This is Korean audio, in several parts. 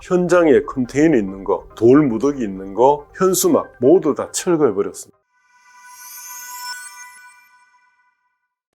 현장에 컨테이너 있는 거, 돌 무더기 있는 거, 현수막 모두 다 철거해 버렸습니다.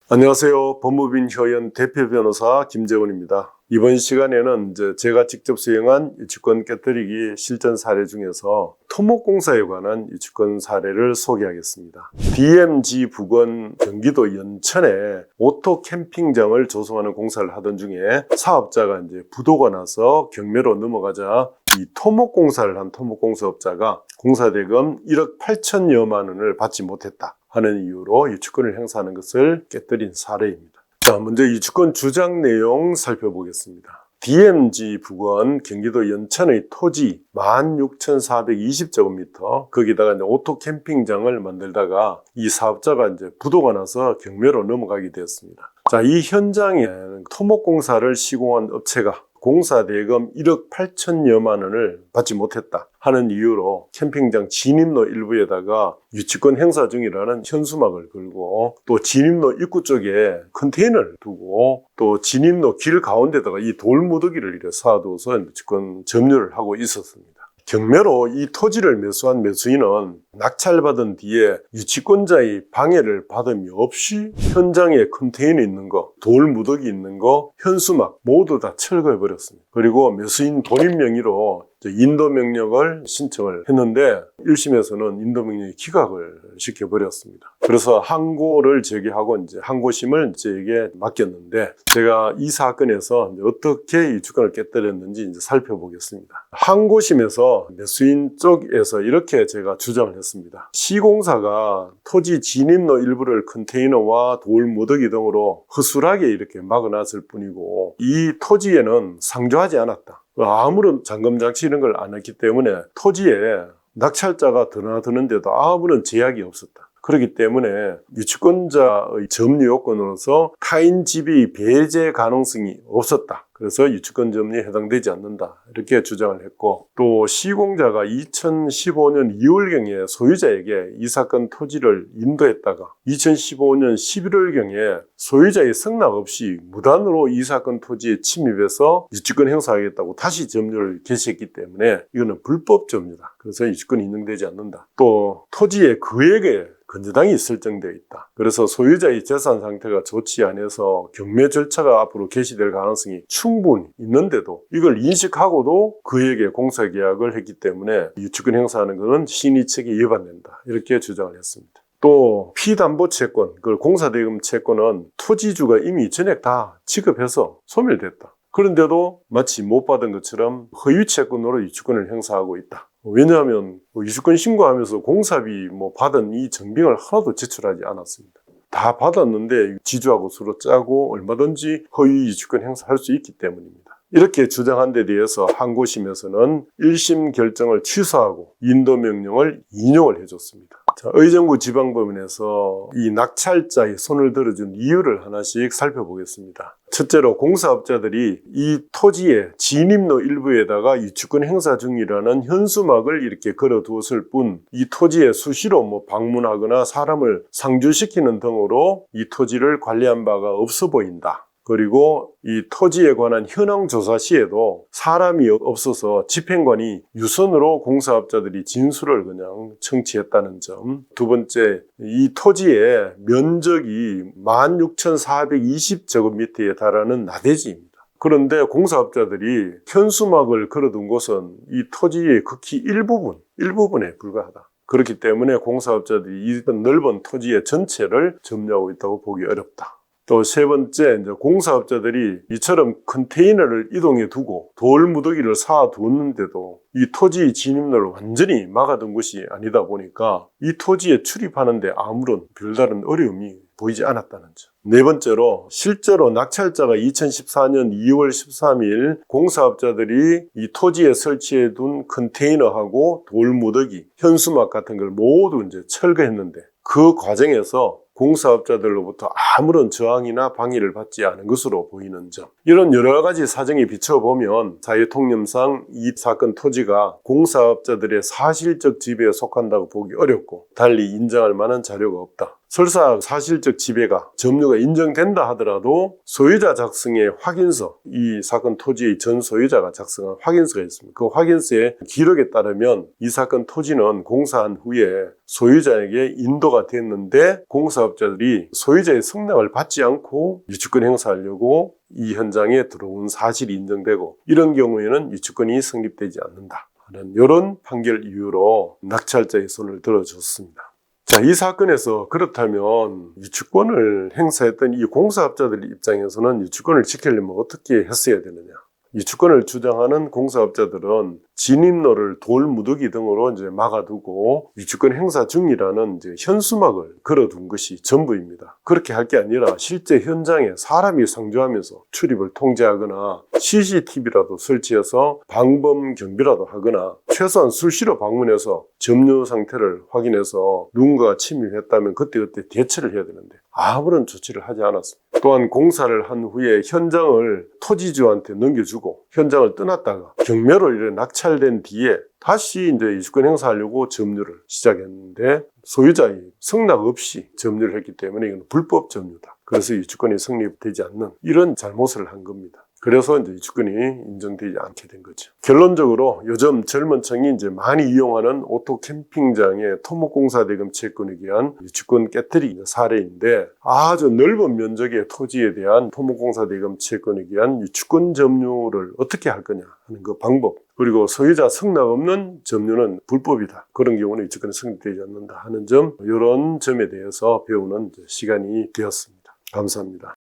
안녕하세요. 법무빈 효연 대표 변호사 김재원입니다. 이번 시간에는 제가 직접 수행한 유치권 깨뜨리기 실전 사례 중에서 토목공사에 관한 유치권 사례를 소개하겠습니다. DMZ 부근 경기도 연천에 오토 캠핑장을 조성하는 공사를 하던 중에 사업자가 부도가 나서 경매로 넘어가자 이 토목공사를 한 토목공사업자가 공사대금 1억 8천여만 원을 받지 못했다 하는 이유로 유치권을 행사하는 것을 깨뜨린 사례입니다. 자, 먼저 유치권 주장 내용 살펴보겠습니다. DMZ 부근 경기도 연천의 토지 16,420제곱미터 거기다가 오토 캠핑장을 만들다가 이 사업자가 부도가 나서 경매로 넘어가게 되었습니다. 자, 이 현장에 토목공사를 시공한 업체가 공사대금 1억 8천여만 원을 받지 못했다 하는 이유로 캠핑장 진입로 일부에다가 유치권 행사 중이라는 현수막을 걸고 또 진입로 입구 쪽에 컨테이너를 두고 또 진입로 길 가운데다가 이 돌무더기를 이렇게 쌓아두어서 유치권 점유를 하고 있었습니다. 경매로 이 토지를 매수한 매수인은 낙찰받은 뒤에 유치권자의 방해를 받음이 없이 현장에 컨테이너 있는 거, 돌 무더기 있는 거, 현수막 모두 다 철거해 버렸습니다. 그리고 매수인 본인 명의로 인도명령을 신청을 했는데 1심에서는 인도명령이 기각을 시켜버렸습니다. 그래서 항고를 제기하고 항고심을 저에게 맡겼는데 제가 이 사건에서 어떻게 유치권을 깨뜨렸는지 살펴보겠습니다. 항고심에서 매수인 쪽에서 이렇게 제가 주장을 했습니다. 시공사가 토지 진입로 일부를 컨테이너와 돌 무더기 등으로 허술하게 이렇게 막아놨을 뿐이고 이 토지에는 상조하지 않았다. 아무런 잠금장치 이런 걸 안 했기 때문에 토지에 낙찰자가 드나드는데도 아무런 제약이 없었다. 그렇기 때문에 유치권자의 점유 요건으로서 타인 지위 배제 가능성이 없었다. 그래서 유치권 점유에 해당되지 않는다. 이렇게 주장을 했고 또 시공자가 2015년 2월경에 소유자에게 이 사건 토지를 인도했다가 2015년 11월경에 소유자의 승낙 없이 무단으로 이 사건 토지에 침입해서 유치권 행사하겠다고 다시 점유를 개시했기 때문에 이거는 불법 점유다. 그래서 유치권이 인정되지 않는다. 또 토지의 거액의 건저당이 설정되어 있다. 그래서 소유자의 재산 상태가 좋지 않아서 경매 절차가 앞으로 개시될 가능성이 충분히 있는데도 이걸 인식하고도 그에게 공사계약을 했기 때문에 유치권 행사하는 것은 신의책에 위반된다. 이렇게 주장을 했습니다. 또 피담보 채권, 그 공사대금 채권은 토지주가 이미 전액 다 지급해서 소멸됐다. 그런데도 마치 못 받은 것처럼 허위 채권으로 유치권을 행사하고 있다. 왜냐하면 유치권 신고하면서 공사비 받은 이 정빙을 하나도 제출하지 않았습니다. 다 받았는데 지주하고 서로 짜고 얼마든지 허위 유치권 행사할 수 있기 때문입니다. 이렇게 주장한 데 대해서 항고심에서는 1심 결정을 취소하고 인도명령을 인용을 해줬습니다. 자, 의정부 지방법원에서 이 낙찰자의 손을 들어준 이유를 하나씩 살펴보겠습니다. 첫째로 공사업자들이 이 토지의 진입로 일부에다가 유치권 행사 중이라는 현수막을 이렇게 걸어두었을 뿐 이 토지에 수시로 방문하거나 사람을 상주시키는 등으로 이 토지를 관리한 바가 없어 보인다. 그리고 이 토지에 관한 현황 조사 시에도 사람이 없어서 집행관이 유선으로 공사업자들이 진술을 그냥 청취했다는 점. 두 번째, 이 토지의 면적이 16,420제곱미터에 달하는 나대지입니다. 그런데 공사업자들이 현수막을 걸어둔 곳은 이 토지의 극히 일부분에 불과하다. 그렇기 때문에 공사업자들이 이 넓은 토지의 전체를 점유하고 있다고 보기 어렵다. 또 세 번째, 공사업자들이 이처럼 컨테이너를 이동해 두고 돌 무더기를 쌓아 두었는데도 이 토지 진입로를 완전히 막아둔 것이 아니다 보니까 이 토지에 출입하는데 아무런 별다른 어려움이 보이지 않았다는 점. 네 번째로, 실제로 낙찰자가 2014년 2월 13일 공사업자들이 이 토지에 설치해 둔 컨테이너하고 돌 무더기, 현수막 같은 걸 모두 철거했는데 그 과정에서 공사업자들로부터 아무런 저항이나 방해를 받지 않은 것으로 보이는 점. 이런 여러 가지 사정에 비춰보면 사회통념상 이 사건 토지가 공사업자들의 사실적 지배에 속한다고 보기 어렵고 달리 인정할 만한 자료가 없다. 설사 사실적 지배가 점유가 인정된다 하더라도 소유자 작성의 확인서, 이 사건 토지의 전 소유자가 작성한 확인서가 있습니다. 그 확인서의 기록에 따르면 이 사건 토지는 공사한 후에 소유자에게 인도가 됐는데 공사업자들이 소유자의 승낙을 받지 않고 유치권 행사하려고 이 현장에 들어온 사실이 인정되고, 이런 경우에는 유치권이 성립되지 않는다 하는 이런 판결 이유로 낙찰자의 손을 들어줬습니다. 자, 이 사건에서 그렇다면 유치권을 행사했던 이 공사업자들 입장에서는 유치권을 지키려면 어떻게 했어야 되느냐? 유치권을 주장하는 공사업자들은 진입로를 돌 무더기 등으로 이제 막아두고 유치권 행사 중이라는 이제 현수막을 걸어둔 것이 전부입니다. 그렇게 할 게 아니라 실제 현장에 사람이 상주하면서 출입을 통제하거나 CCTV라도 설치해서 방범 경비라도 하거나 최소한 수시로 방문해서 점유 상태를 확인해서 누군가가 침입했다면 그때그때 대처를 해야 되는데 아무런 조치를 하지 않았습니다. 또한 공사를 한 후에 현장을 토지주한테 넘겨주고 현장을 떠났다가 경매로 이렇게 낙찰된 뒤에 다시 이제 유치권 행사하려고 점유를 시작했는데 소유자의 승낙 없이 점유를 했기 때문에 이건 불법 점유다. 그래서 유치권이 성립되지 않는 이런 잘못을 한 겁니다. 그래서 이제 유치권이 인정되지 않게 된 거죠. 결론적으로 요즘 젊은 층이 이제 많이 이용하는 오토 캠핑장의 토목공사 대금 채권에 대한 유치권 깨트리기 사례인데, 아주 넓은 면적의 토지에 대한 토목공사 대금 채권에 대한 유치권 점유를 어떻게 할 거냐 하는 그 방법, 그리고 소유자 승낙 없는 점유는 불법이다. 그런 경우는 유치권이 성립되지 않는다 하는 점, 이런 점에 대해서 배우는 시간이 되었습니다. 감사합니다.